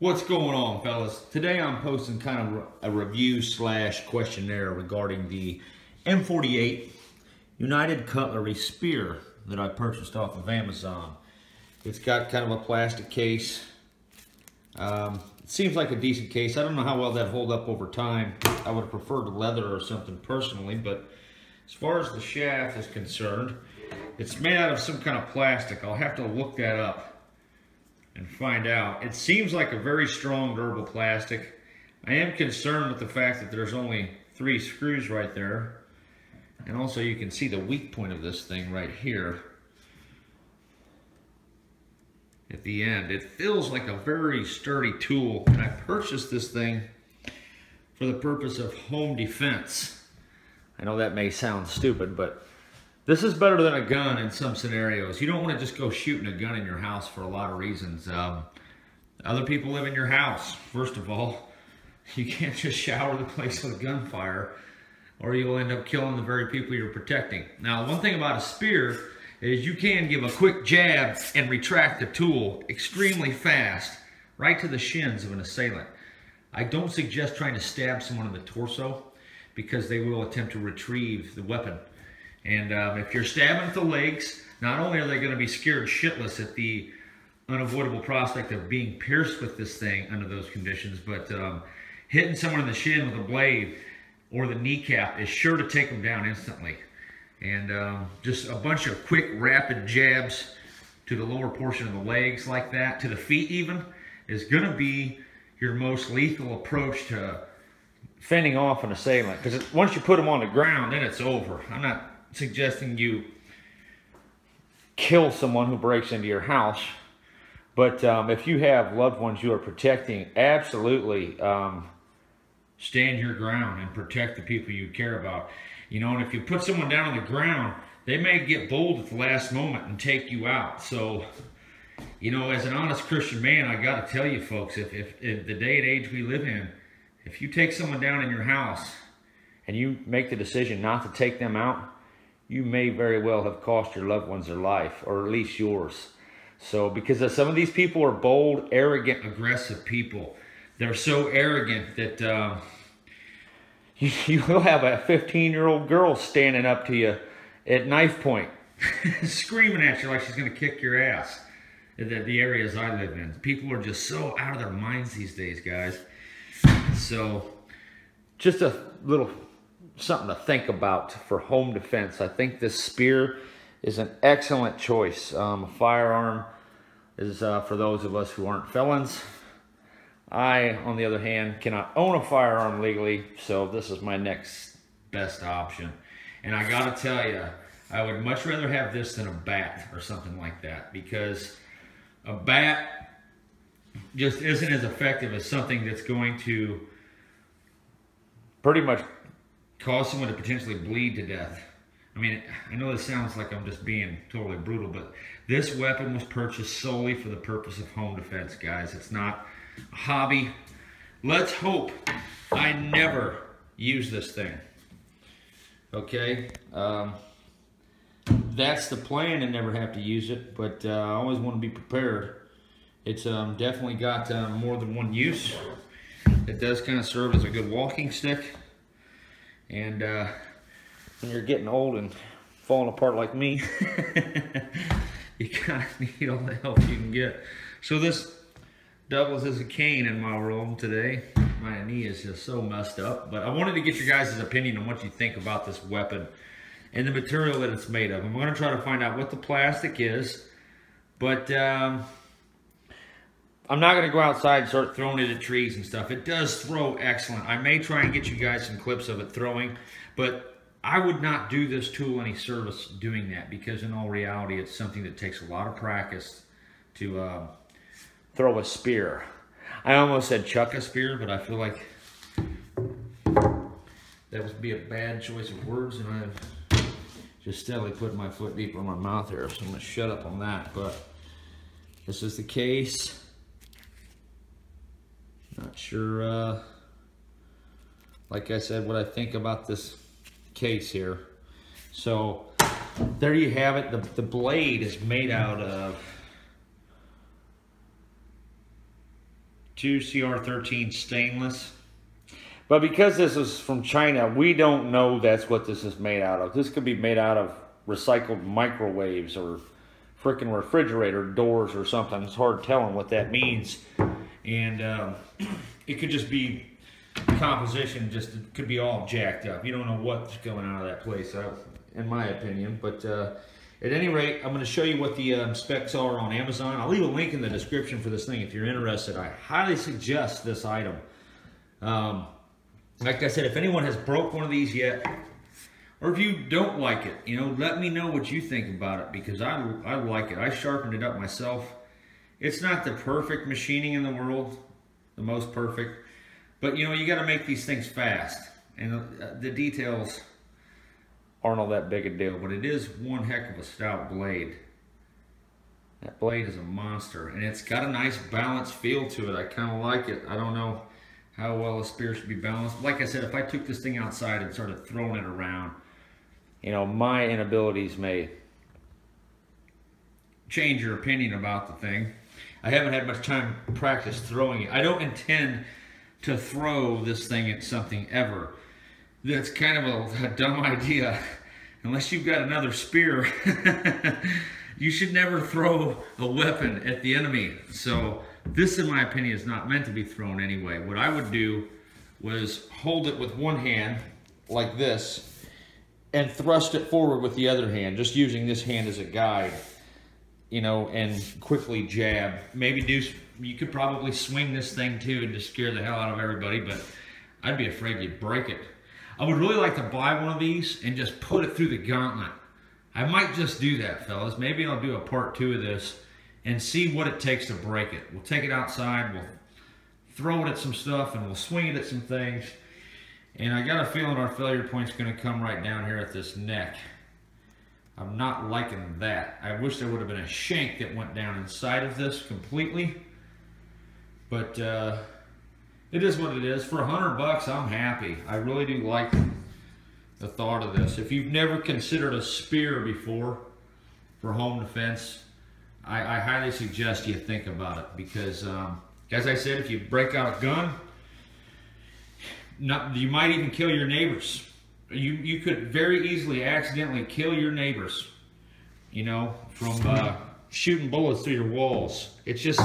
What's going on, fellas? Today I'm posting kind of a review slash questionnaire regarding the M48 United Cutlery Spear that I purchased off of Amazon. It's got kind of a plastic case. It seems like a decent case. I don't know how well that'd hold up over time. I would have preferred a leather or something personally, but as far as the shaft is concerned, it's made out of some kind of plastic. I'll have to look that up and find out. It seems like a very strong, durable plastic. I am concerned with the fact that there's only 3 screws right there. And also you can see the weak point of this thing right here at the end. It feels like a very sturdy tool, and I purchased this thing for the purpose of home defense. I know that may sound stupid, but this is better than a gun in some scenarios. You don't want to just go shooting a gun in your house for a lot of reasons. Other people live in your house, first of all. You can't just shower the place with gunfire, or you'll end up killing the very people you're protecting. Now, one thing about a spear is you can give a quick jab and retract the tool extremely fast, right to the shins of an assailant. I don't suggest trying to stab someone in the torso, because they will attempt to retrieve the weapon. And if you're stabbing at the legs, not only are they going to be scared shitless at the unavoidable prospect of being pierced with this thing under those conditions, but hitting someone in the shin with a blade or the kneecap is sure to take them down instantly. And just a bunch of quick, rapid jabs to the lower portion of the legs like that, to the feet even, is going to be your most lethal approach to fending off an assailant. Because once you put them on the ground, then it's over. I'm not suggesting you kill someone who breaks into your house, but if you have loved ones you are protecting, absolutely stand your ground and protect the people you care about. You know, and if you put someone down on the ground, they may get bold at the last moment and take you out. So, you know, as an honest Christian man, I got to tell you folks, if the day and age we live in, if you take someone down in your house and you make the decision not to take them out, you may very well have cost your loved ones their life, or at least yours. So, because some of these people are bold, arrogant, aggressive people. They're so arrogant that you'll have a 15-year-old girl standing up to you at knife point, screaming at you like she's going to kick your ass. The areas I live in, people are just so out of their minds these days, guys. So, just a little something to think about for home defense. I think this spear is an excellent choice. A firearm is for those of us who aren't felons. I, on the other hand, cannot own a firearm legally, so this is my next best option. And I gotta tell you, I would much rather have this than a bat or something like that, because a bat just isn't as effective as something that's going to pretty much cause someone to potentially bleed to death. I mean, I know this sounds like I'm just being totally brutal, but this weapon was purchased solely for the purpose of home defense, guys. It's not a hobby. Let's hope I never use this thing. Okay? That's the plan, and never have to use it, but I always want to be prepared. It's definitely got more than one use. It does kind of serve as a good walking stick. And when you're getting old and falling apart like me, you kind of need all the help you can get. So this doubles as a cane in my world today. My knee is just so messed up. But I wanted to get your guys' opinion on what you think about this weapon and the material that it's made of. I'm going to try to find out what the plastic is. But I'm not going to go outside and start throwing it at trees and stuff. It does throw excellent. I may try and get you guys some clips of it throwing, but I would not do this tool any service doing that, because in all reality, it's something that takes a lot of practice to throw a spear. I almost said chuck a spear, but I feel like that would be a bad choice of words, and I've just steadily put my foot deeper in my mouth here, so I'm going to shut up on that. But this is the case. Not sure, like I said, what I think about this case here. So, there you have it. The blade is made out of 2CR13 stainless. But because this is from China, we don't know that's what this is made out of. This could be made out of recycled microwaves or freaking refrigerator doors or something. It's hard telling what that means. And it could just be composition, just it could be all jacked up. You don't know what's going out of that place, in my opinion. But at any rate, I'm going to show you what the specs are on Amazon. I'll leave a link in the description for this thing if you're interested. I highly suggest this item. Like I said, if anyone has broke one of these yet, or if you don't like it, you know, let me know what you think about it, because I like it. I sharpened it up myself. It's not the perfect machining in the world, the most perfect, but you know, you got to make these things fast, and the details aren't all that big a deal, but it is one heck of a stout blade. That blade is a monster, and it's got a nice balanced feel to it. I kind of like it. I don't know how well a spear should be balanced. Like I said, if I took this thing outside and started throwing it around, you know, my inabilities may change your opinion about the thing. I haven't had much time to practice throwing it. I don't intend to throw this thing at something ever. That's kind of a dumb idea. Unless you've got another spear, you should never throw a weapon at the enemy. So this, in my opinion, is not meant to be thrown anyway. What I would do was hold it with one hand, like this, and thrust it forward with the other hand, just using this hand as a guide, you know, and quickly jab. Maybe you could probably swing this thing too and just scare the hell out of everybody, but I'd be afraid you'd break it. I would really like to buy one of these and just put it through the gauntlet. I might just do that, fellas. Maybe I'll do a part 2 of this and see what it takes to break it. We'll take it outside, we'll throw it at some stuff, and we'll swing it at some things. And I got a feeling our failure point's gonna come right down here at this neck. I'm not liking that. I wish there would have been a shank that went down inside of this completely. But it is what it is. For $100, I'm happy. I really do like the thought of this. If you've never considered a spear before for home defense, I highly suggest you think about it, because as I said, if you break out a gun, you might even kill your neighbors. You could very easily accidentally kill your neighbors, you know, from shooting bullets through your walls. It's just,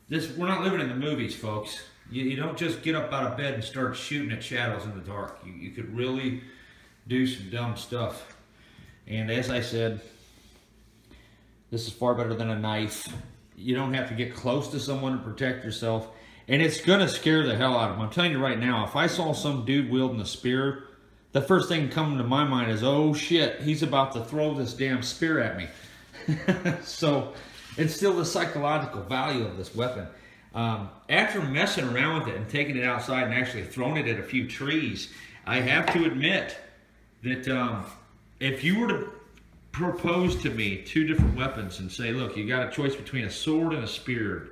we're not living in the movies, folks. You don't just get up out of bed and start shooting at shadows in the dark. You could really do some dumb stuff. And as I said, this is far better than a knife. You don't have to get close to someone to protect yourself. And it's gonna scare the hell out of them. I'm telling you right now, if I saw some dude wielding a spear, the first thing coming to my mind is, oh shit, he's about to throw this damn spear at me. So it's still the psychological value of this weapon. After messing around with it and taking it outside and actually throwing it at a few trees, I have to admit that if you were to propose to me 2 different weapons and say, look, you got a choice between a sword and a spear,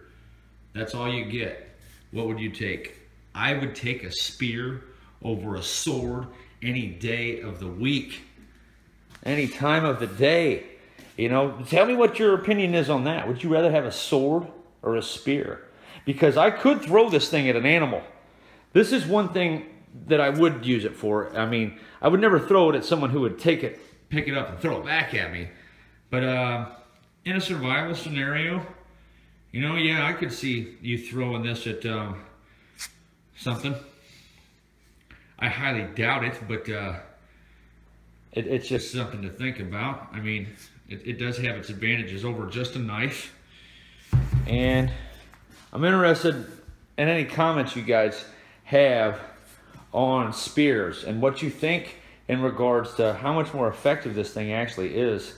that's all you get, what would you take? I would take a spear over a sword any day of the week, any time of the day. You know, tell me what your opinion is on that. Would you rather have a sword or a spear? Because I could throw this thing at an animal. This is one thing that I would use it for. I mean, I would never throw it at someone who would take it, pick it up and throw it back at me. But in a survival scenario, you know, yeah, I could see you throwing this at something. I highly doubt it, but it's just something to think about. I mean, it does have its advantages over just a knife. And I'm interested in any comments you guys have on spears and what you think in regards to how much more effective this thing actually is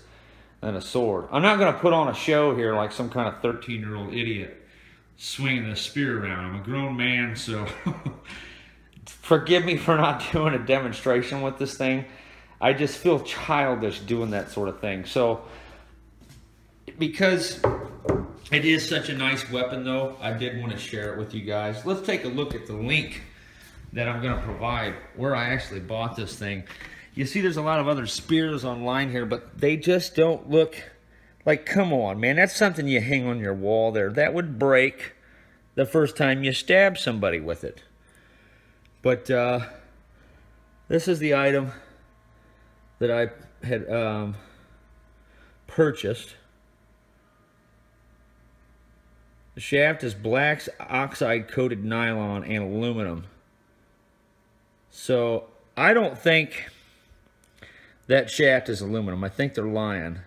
than a sword. I'm not going to put on a show here like some kind of 13-year-old idiot swinging a spear around. I'm a grown man, so forgive me for not doing a demonstration with this thing. I just feel childish doing that sort of thing. So, because it is such a nice weapon though, I did want to share it with you guys. Let's take a look at the link that I'm going to provide where I actually bought this thing. You see there's a lot of other spears online here, but they just don't look like, come on, man, that's something you hang on your wall there. That would break the first time you stab somebody with it. But this is the item that I had purchased. The shaft is black oxide coated nylon and aluminum. So I don't think that shaft is aluminum. I think they're lying.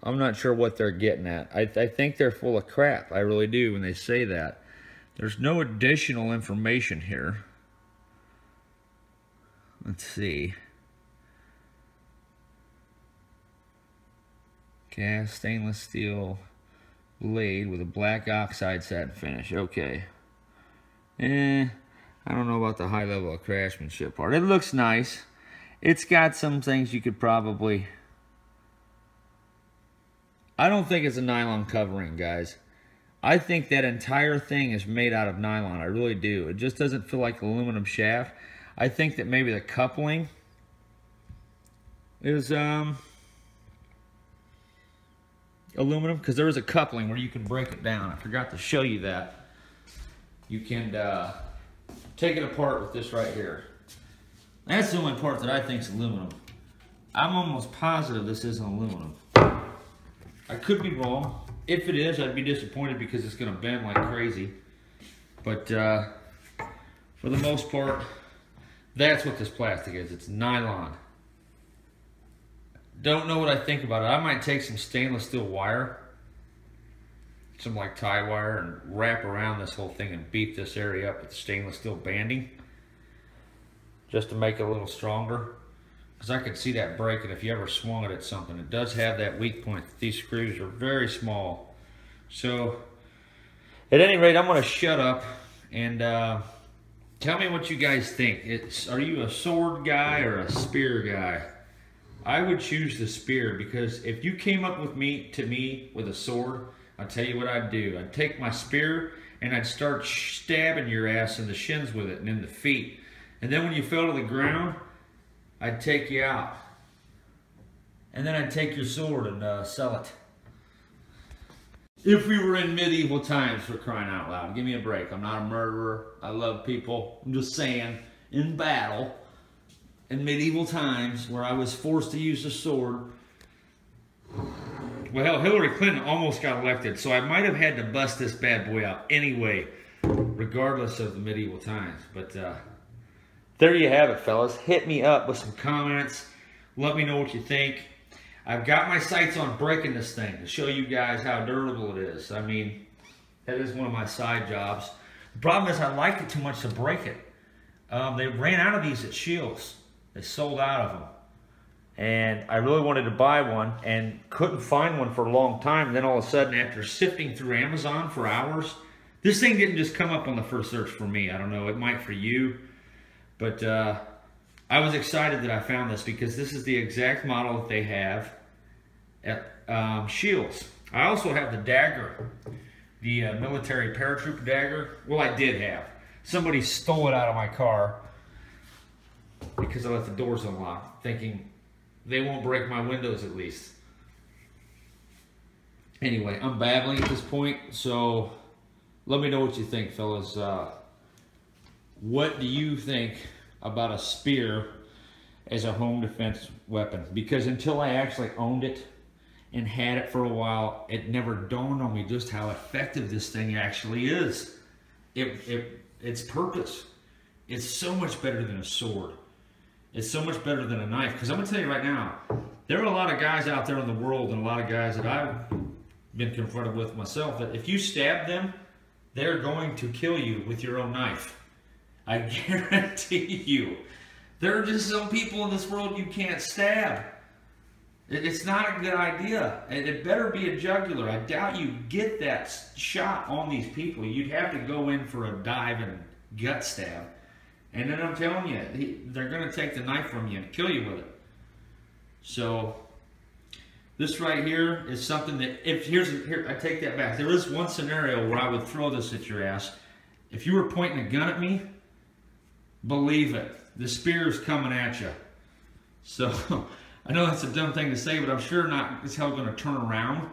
I'm not sure what they're getting at. I think they're full of crap. I really do when they say that. There's no additional information here. Let's see. Cast stainless steel blade with a black oxide satin finish. Okay. I don't know about the high level of craftsmanship part. It looks nice. It's got some things you could probably... I don't think it's a nylon covering, guys. I think that entire thing is made out of nylon. I really do. It just doesn't feel like an aluminum shaft. I think that maybe the coupling is aluminum, because there is a coupling where you can break it down. I forgot to show you that. You can take it apart with this right here. That's the only part that I think is aluminum. I'm almost positive this isn't aluminum. I could be wrong. If it is, I'd be disappointed because it's going to bend like crazy. But for the most part, that's what this plastic is. It's nylon. Don't know what I think about it. I might take some stainless steel wire, some like tie wire, and wrap around this whole thing and beat this area up with stainless steel banding just to make it a little stronger. Because I could see that breaking if you ever swung it at something. It does have that weak point. These screws are very small. So, at any rate, I'm going to shut up and tell me what you guys think. Are you a sword guy or a spear guy? I would choose the spear, because if you came up with me with a sword, I'll tell you what I'd do. I'd take my spear and I'd start stabbing your ass in the shins with it and in the feet. And then when you fell to the ground, I'd take you out. And then I'd take your sword and sell it. If we were in medieval times, for crying out loud. Give me a break. I'm not a murderer. I love people. I'm just saying, in battle, in medieval times, where I was forced to use a sword. Well, hell, Hillary Clinton almost got elected, so I might have had to bust this bad boy out anyway, regardless of the medieval times. But there you have it, fellas. Hit me up with some comments. Let me know what you think. I've got my sights on breaking this thing to show you guys how durable it is. I mean, that is one of my side jobs. The problem is I liked it too much to break it. They ran out of these at Shields. They sold out of them. And I really wanted to buy one and couldn't find one for a long time. And then all of a sudden, after sifting through Amazon for hours, this thing didn't just come up on the first search for me. I don't know, it might for you. But I was excited that I found this, because this is the exact model that they have at Shields. I also have the dagger, the military paratrooper dagger. Well, I did have. Somebody stole it out of my car because I left the doors unlocked, thinking they won't break my windows at least. Anyway, I'm babbling at this point, so let me know what you think, fellas. What do you think about a spear as a home defense weapon? Because until I actually owned it and had it for a while, it never dawned on me just how effective this thing actually is. Its purpose. It's so much better than a sword. It's so much better than a knife. Because I'm going to tell you right now, there are a lot of guys out there in the world, and a lot of guys that I've been confronted with myself, that if you stab them, they're going to kill you with your own knife. I guarantee you. There are just some people in this world you can't stab. It's not a good idea. It better be a jugular. I doubt you get that shot on these people. You'd have to go in for a dive and gut stab. And then I'm telling you, they're going to take the knife from you and kill you with it. So, this right here is something that, here, I take that back. There is one scenario where I would throw this at your ass. If you were pointing a gun at me, believe it, the spear is coming at you. So, I know that's a dumb thing to say, but I'm sure not as hell going to turn around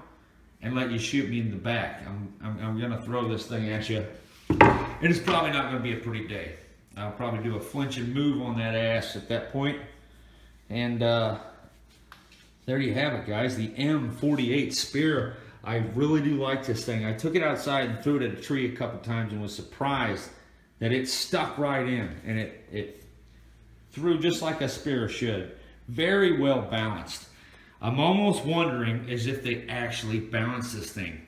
and let you shoot me in the back. I'm gonna throw this thing at you, and it's probably not gonna be a pretty day. I'll probably do a flinch and move on that ass at that point. And there you have it, guys. The M48 Spear. I really do like this thing. I took it outside and threw it at a tree a couple times and was surprised that it stuck right in, and it threw just like a spear should. Very well balanced. I'm almost wondering as if they actually balance this thing.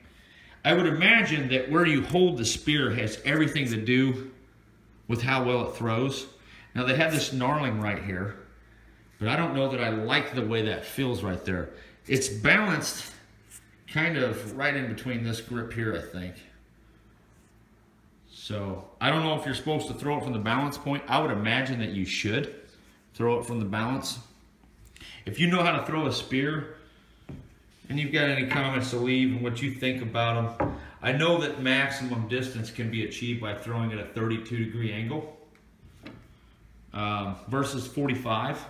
I would imagine that where you hold the spear has everything to do with how well it throws. Now they have this knurling right here, but I don't know that I like the way that feels right there. It's balanced kind of right in between this grip here, I think. So I don't know if you're supposed to throw it from the balance point. I would imagine that you should throw it from the balance. If you know how to throw a spear and you've got any comments to leave and what you think about them, I know that maximum distance can be achieved by throwing at a 32-degree angle versus 45.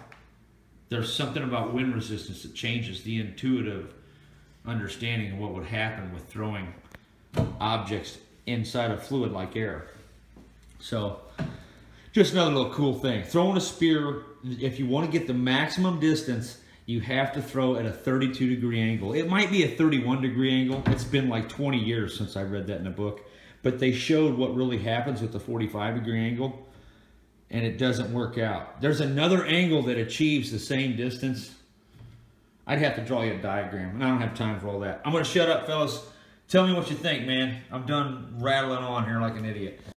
There's something about wind resistance that changes the intuitive understanding of what would happen with throwing objects inside a fluid like air. So just another little cool thing. Throwing a spear, if you want to get the maximum distance, you have to throw at a 32-degree angle. It might be a 31-degree angle. It's been like 20 years since I read that in a book. But they showed what really happens with the 45-degree angle, and it doesn't work out. There's another angle that achieves the same distance. I'd have to draw you a diagram, and I don't have time for all that. I'm going to shut up, fellas. Tell me what you think, man. I'm done rattling on here like an idiot.